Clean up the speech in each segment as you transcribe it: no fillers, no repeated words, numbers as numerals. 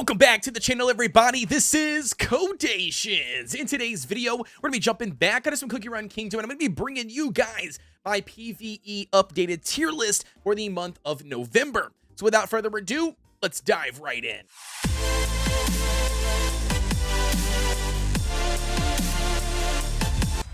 Welcome back to the channel, everybody. This is Kodeations. In today's video, we're going to be jumping back into some Cookie Run Kingdom, and I'm going to be bringing you guys my PVE updated tier list for the month of November. So without further ado, let's dive right in.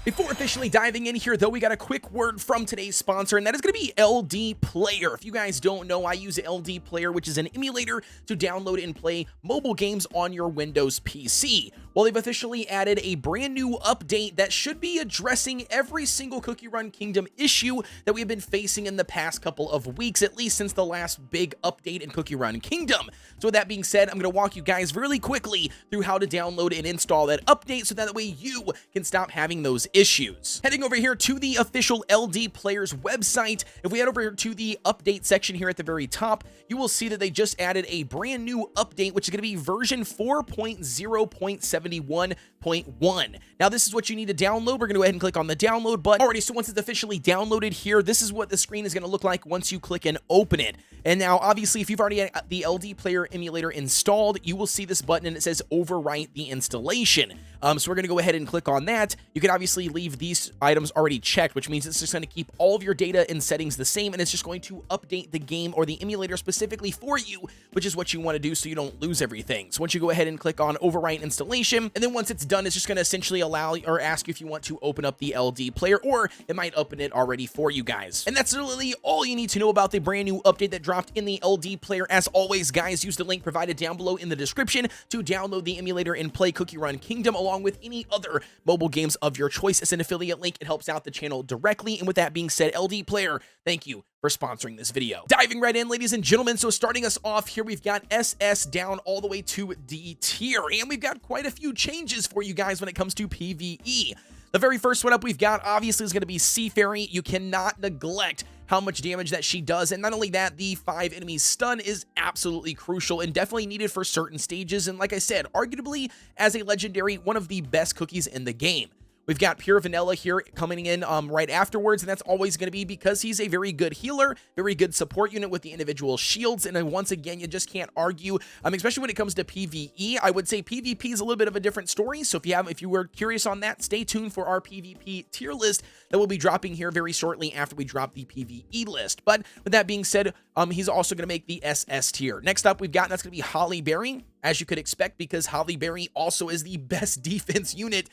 Before officially diving in here, though, we got a quick word from today's sponsor, and that is going to be LD Player. If you guys don't know, I use LD Player, which is an emulator to download and play mobile games on your Windows PC. Well, they've officially added a brand new update that should be addressing every single Cookie Run Kingdom issue that we've been facing in the past couple of weeks, at least since the last big update in Cookie Run Kingdom. So with that being said, I'm going to walk you guys really quickly through how to download and install that update so that way you can stop having those issues. Heading over here to the official LD Player's website, if we head over here to the update section here at the very top, you will see that they just added a brand new update, which is going to be version 4.0.71.1. Now, this is what you need to download. We're going to go ahead and click on the download button. Alrighty, so once it's officially downloaded here, this is what the screen is going to look like once you click and open it. And now, obviously, if you've already had the LD Player emulator installed, you will see this button and it says overwrite the installation. So we're going to go ahead and click on that. You can obviously leave these items already checked, which means it's just going to keep all of your data and settings the same, and it's just going to update the game or the emulator specifically for you, which is what you want to do so you don't lose everything. So once you go ahead and click on overwrite installation, and then once it's done, it's just going to essentially allow or ask you if you want to open up the LD Player, or it might open it already for you guys. And that's literally all you need to know about the brand new update that dropped in the LD Player. As always, guys, use the link provided down below in the description to download the emulator and play Cookie Run Kingdom along with any other mobile games of your choice. As an affiliate link, it helps out the channel directly. And with that being said, LD Player, thank you for sponsoring this video. Diving right in, ladies and gentlemen, so starting us off here, we've got SS down all the way to D tier, and we've got quite a few changes for you guys when it comes to PvE. The very first one up we've got, obviously, is going to be Seafaring. You cannot neglect how much damage that she does, and not only that, the 5 enemies stun is absolutely crucial and definitely needed for certain stages, and like I said, arguably, as a legendary, one of the best cookies in the game. We've got Pure Vanilla here coming in right afterwards, and that's always going to be because he's a very good healer, very good support unit with the individual shields, and then once again, you just can't argue, especially when it comes to PvE. I would say PvP is a little bit of a different story, so if you were curious on that, stay tuned for our PvP tier list that will be dropping here very shortly after we drop the PvE list. But with that being said, he's also going to make the SS tier. Next up, we've got, that's going to be Holly Berry, as you could expect, because Holly Berry also is the best defense unit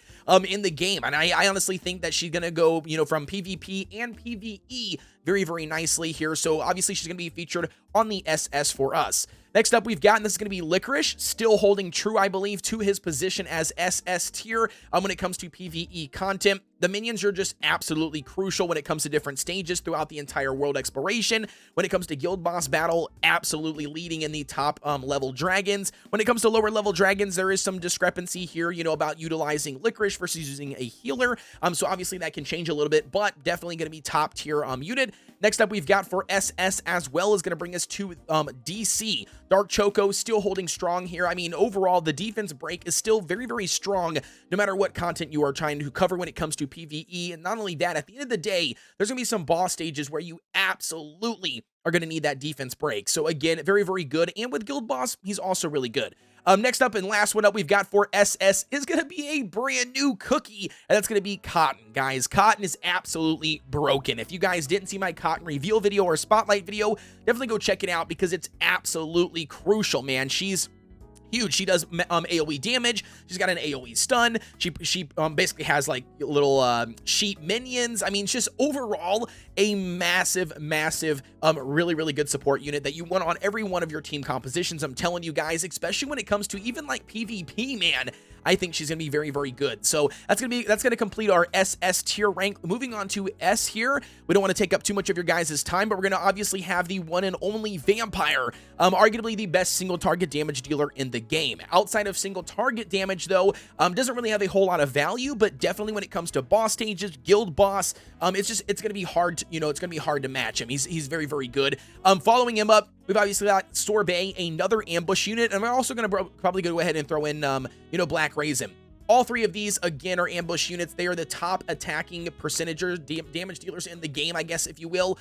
in the game. And I honestly think that she's going to go, from PvP and PvE very, very nicely here. So obviously she's going to be featured on the SS for us. Next up, we've got, and this is going to be Licorice, still holding true, I believe, to his position as SS tier when it comes to PvE content. The minions are just absolutely crucial when it comes to different stages throughout the entire world exploration. When it comes to guild boss battle, absolutely leading in the top level dragons. When it comes to lower level dragons, there is some discrepancy here, about utilizing Licorice versus using a healer. So obviously that can change a little bit, but definitely going to be top tier unit. Next up, we've got for SS as well is going to bring us to DC. Dark Choco still holding strong here. I mean, overall, the defense break is still very, very strong no matter what content you are trying to cover when it comes to PvE. And not only that, at the end of the day, there's going to be some boss stages where you absolutely are going to need that defense break. So again, very, very good. And with Guild Boss, he's also really good. Next up and last one up we've got for SS is going to be a brand new cookie, and that's going to be Cotton, guys. Cotton is absolutely broken. If you guys didn't see my Cotton reveal video or spotlight video, definitely go check it out because it's absolutely crucial, man. She's huge. She does AoE damage. She's got an AoE stun. She basically has like little sheep minions. I mean, just overall a massive, really, really good support unit that you want on every one of your team compositions. I'm telling you guys, especially when it comes to even like PvP, man. I think she's going to be very, very good. So that's going to complete our SS tier rank. Moving on to S here. We don't want to take up too much of your guys' time, but we're going to obviously have the one and only Vampire, arguably the best single target damage dealer in the game. Outside of single target damage, though, doesn't really have a whole lot of value, but definitely when it comes to boss stages, guild boss, it's going to be hard, it's going to be hard to match him. He's very, very good. Following him up, we've obviously got Sorbet, another ambush unit, and we're also going to probably go ahead and throw in, Black Raisin. All three of these, again, are ambush units. They are the top attacking percentagers, damage dealers in the game, I guess, if you will.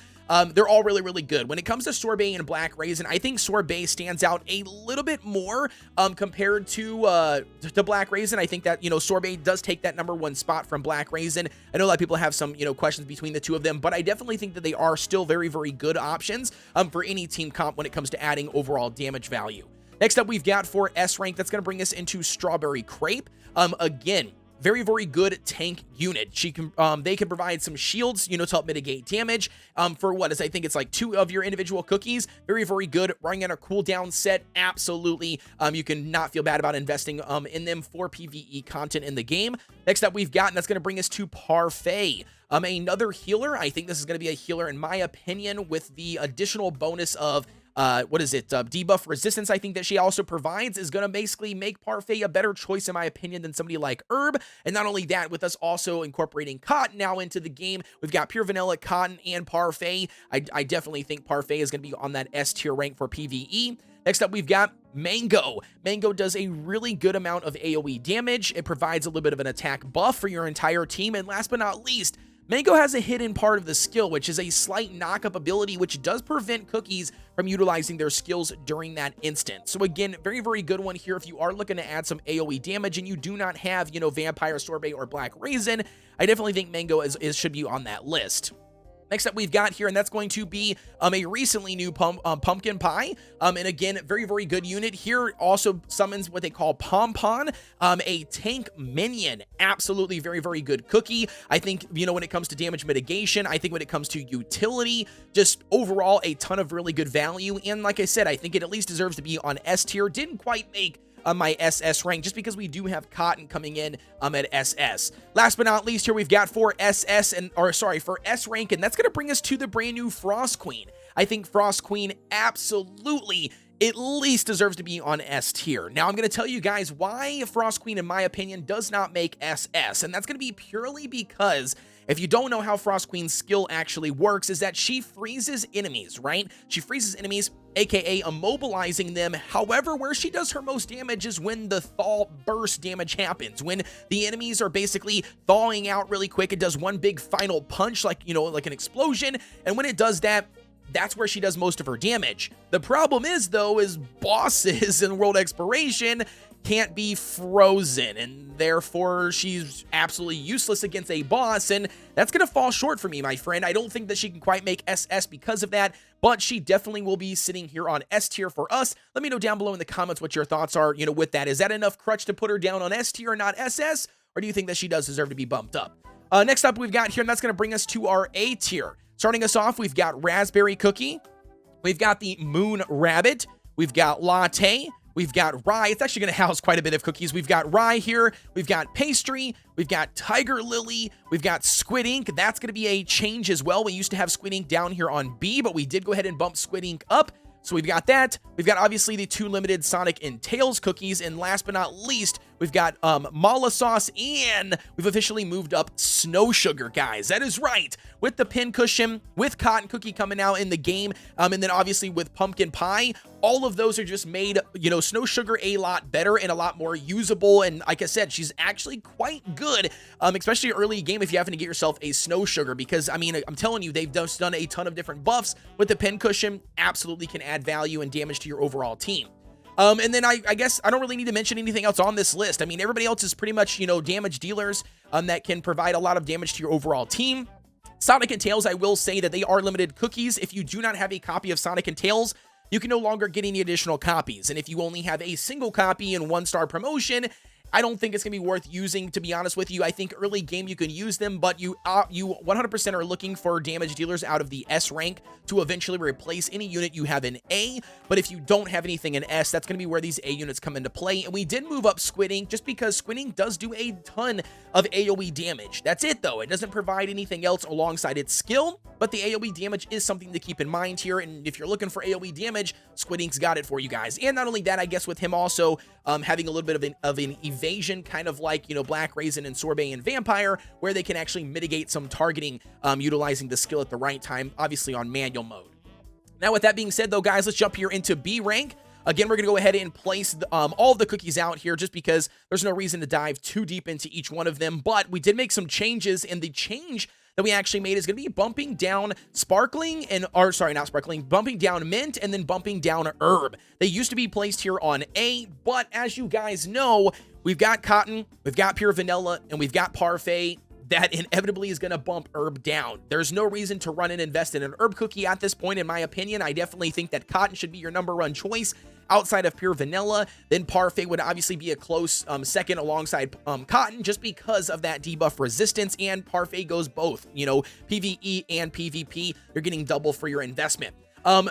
They're all really, really good. When it comes to Sorbet and Black Raisin, I think Sorbet stands out a little bit more compared to Black Raisin. I think that, Sorbet does take that #1 spot from Black Raisin. I know a lot of people have some, questions between the two of them, but I definitely think that they are still very, very good options for any team comp when it comes to adding overall damage value. Next up, we've got for S rank, that's going to bring us into Strawberry Crepe. Again, very, very good tank unit. They can provide some shields, to help mitigate damage. For what is, I think it's like 2 of your individual cookies. Very, very good. Running on a cooldown set, absolutely. You can not feel bad about investing in them for PVE content in the game. Next up, we've got, and that's going to bring us to Parfait. Another healer. I think this is going to be a healer, in my opinion, with the additional bonus of debuff resistance. I think that she also provides is going to basically make Parfait a better choice, in my opinion, than somebody like Herb. And not only that, with us also incorporating Cotton now into the game, we've got Pure Vanilla, Cotton, and Parfait. I definitely think Parfait is going to be on that S tier rank for PvE. Next up, we've got Mango. Mango does a really good amount of AoE damage. It provides a little bit of an attack buff for your entire team. And last but not least, Mango has a hidden part of the skill, which is a slight knock-up ability, which does prevent cookies from utilizing their skills during that instant. So again, very, very good one here if you are looking to add some AoE damage and you do not have, Vampire, Sorbet, or Black Raisin. I definitely think Mango should be on that list. Next up, we've got here, and that's going to be a recently new Pumpkin Pie. And again, very, very good unit here. Also summons what they call Pompon, a tank minion. Absolutely very, very good cookie. I think, when it comes to damage mitigation, I think when it comes to utility, just overall a ton of really good value. And like I said, I think it at least deserves to be on S tier. Didn't quite make my SS rank, just because we do have Cotton coming in at SS. Last but not least, here we've got for S rank, and that's going to bring us to the brand new Frost Queen. I think Frost Queen absolutely at least deserves to be on S tier. Now, I'm going to tell you guys why Frost Queen, in my opinion, does not make SS, and that's going to be purely because if you don't know how Frost Queen's skill actually works, is that she freezes enemies, right? She freezes enemies, aka immobilizing them. However, where she does her most damage is when the thaw burst damage happens. When the enemies are basically thawing out really quick, it does one big final punch, like an explosion. And when it does that, that's where she does most of her damage. The problem is, though, is bosses in World Exploration can't be frozen, and therefore she's absolutely useless against a boss, and that's going to fall short for me, my friend. I don't think that she can quite make SS because of that, but she definitely will be sitting here on S tier for us. Let me know down below in the comments what your thoughts are, with that. Is that enough crutch to put her down on S tier and not SS, or do you think that she does deserve to be bumped up? Next up, we've got here, and that's going to bring us to our A tier. Starting us off, we've got Raspberry Cookie, we've got the Moon Rabbit, we've got Latte, we've got Rye. It's actually going to house quite a bit of cookies. We've got Rye here, we've got Pastry, we've got Tiger Lily, we've got Squid Ink. That's going to be a change as well. We used to have Squid Ink down here on B, but we did go ahead and bump Squid Ink up. So we've got that. We've got obviously the 2 limited Sonic and Tails cookies, and last but not least, we've got Mala Sauce, and we've officially moved up Snow Sugar, guys. That is right. With the pin cushion, with Cotton Cookie coming out in the game, and then obviously with Pumpkin Pie, all of those are just made, Snow Sugar a lot better and a lot more usable. And like I said, she's actually quite good, especially early game if you happen to get yourself a Snow Sugar, because I'm telling you, they've just done a ton of different buffs with the pin cushion. Absolutely can add value and damage to your overall team. And then I guess I don't really need to mention anything else on this list. Everybody else is pretty much, damage dealers that can provide a lot of damage to your overall team. Sonic and Tails, I will say that they are limited cookies. If you do not have a copy of Sonic and Tails, you can no longer get any additional copies. And if you only have a single copy in 1-star promotion, I don't think it's going to be worth using, to be honest with you. I think early game you can use them, but you 100% are looking for damage dealers out of the S rank to eventually replace any unit you have in A. But if you don't have anything in S, that's going to be where these A units come into play. And we did move up Squid Ink just because Squid Ink does do a ton of AoE damage. That's it, though. It doesn't provide anything else alongside its skill, but the AoE damage is something to keep in mind here. And if you're looking for AoE damage, Squid Ink's got it for you guys. And not only that, I guess with him also having a little bit of an evasion, kind of like, Black Raisin and Sorbet and Vampire, where they can actually mitigate some targeting utilizing the skill at the right time, obviously on manual mode. Now, with that being said, though, guys, let's jump here into B rank. again, we're going to go ahead and place all of the cookies out here just because there's no reason to dive too deep into each one of them. But we did make some changes, and the change that we actually made is going to be bumping down sparkling and, or sorry, not sparkling, bumping down mint and then bumping down herb. They used to be placed here on A, but as you guys know, we've got cotton, we've got pure vanilla, and we've got parfait. That inevitably is going to bump herb down. There's no reason to run and invest in an herb cookie at this point, in my opinion. I definitely think that cotton should be your #1 choice outside of pure vanilla. Then parfait would obviously be a close second alongside cotton, just because of that debuff resistance, and parfait goes both, you know, PvE and PvP. You're getting double for your investment.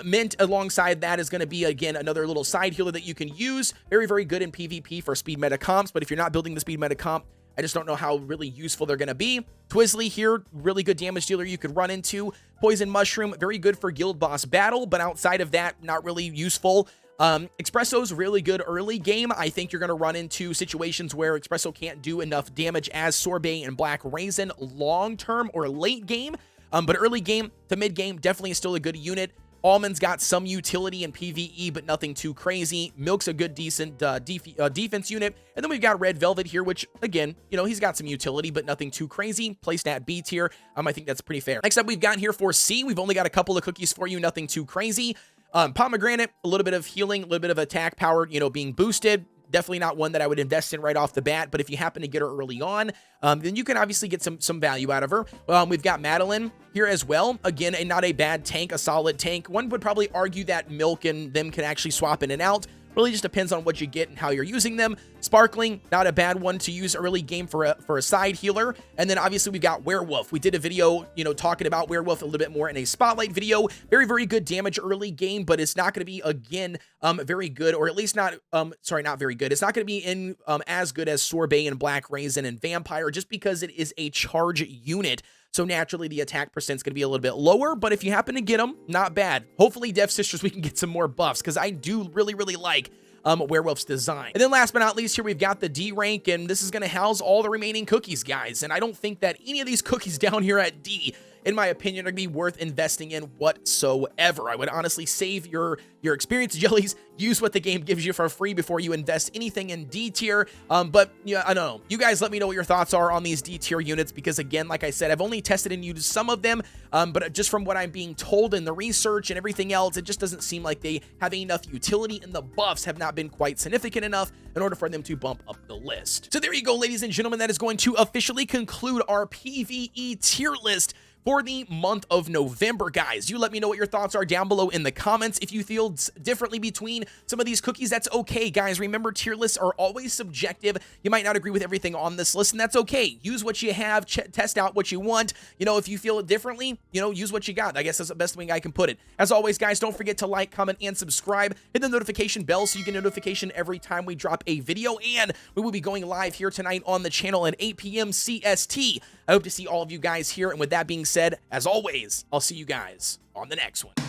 Mint alongside that is going to be, again, another little side healer that you can use. Very, very good in PvP for speed meta comps, but if you're not building the speed meta comp, I just don't know how really useful they're going to be. Twizzly here, really good damage dealer you could run into. Poison Mushroom, very good for guild boss battle, but outside of that, not really useful. Espresso's really good early game. I think you're going to run into situations where Espresso can't do enough damage as Sorbet and Black Raisin long term or late game, but early game to mid game definitely is still a good unit. Almond's got some utility in PvE, but nothing too crazy. Milk's a good, decent defense unit. And then we've got Red Velvet here, which, again, you know, he's got some utility, but nothing too crazy. Placed at B tier. I think that's pretty fair. Next up, we've got here for C. We've only got a couple of cookies for you, nothing too crazy. Pomegranate, a little bit of healing, a little bit of attack power, you know, being boosted. Definitely not one that I would invest in right off the bat, but if you happen to get her early on, then you can obviously get some value out of her. We've got Madeline here as well. Again, not a bad tank, a solid tank. One would probably argue that Milk and them can actually swap in and out. Really just depends on what you get and how you're using them. Sparkling, not a bad one to use early game for a side healer. And then obviously we've got Werewolf. We did a video, you know, talking about Werewolf a little bit more in a spotlight video. Very, very good damage early game, but it's not going to be, again, very good, or at least not, sorry, not very good. It's not going to be in as good as Sorbet and Black Raisin and Vampire, just because it is a charge unit. So naturally, the attack percent's going to be a little bit lower, but if you happen to get them, not bad. Hopefully, Dev Sisters, we can get some more buffs, because I do really, really like Werewolf's design. And then last but not least, here we've got the D rank, and this is going to house all the remaining cookies, guys. And I don't think that any of these cookies down here at D, in my opinion, are going to be worth investing in whatsoever. I would honestly save your experience jellies, use what the game gives you for free before you invest anything in D tier. But yeah, I don't know. You guys let me know what your thoughts are on these D tier units, because again, like I said, I've only tested and used some of them, but just from what I'm being told in the research and everything else, it just doesn't seem like they have enough utility, and the buffs have not been quite significant enough in order for them to bump up the list. So there you go, ladies and gentlemen. That is going to officially conclude our PVE tier list for the month of November, guys. You let me know what your thoughts are down below in the comments. If you feel differently between some of these cookies, that's okay, guys. Remember, tier lists are always subjective. You might not agree with everything on this list, and that's okay. Use what you have, test out what you want. You know, if you feel it differently, you know, use what you got. I guess that's the best way I can put it. As always, guys, don't forget to like, comment, and subscribe. Hit the notification bell so you get a notification every time we drop a video, and we will be going live here tonight on the channel at 8 p.m. CST. I hope to see all of you guys here, and with that being said, as always, I'll see you guys on the next one.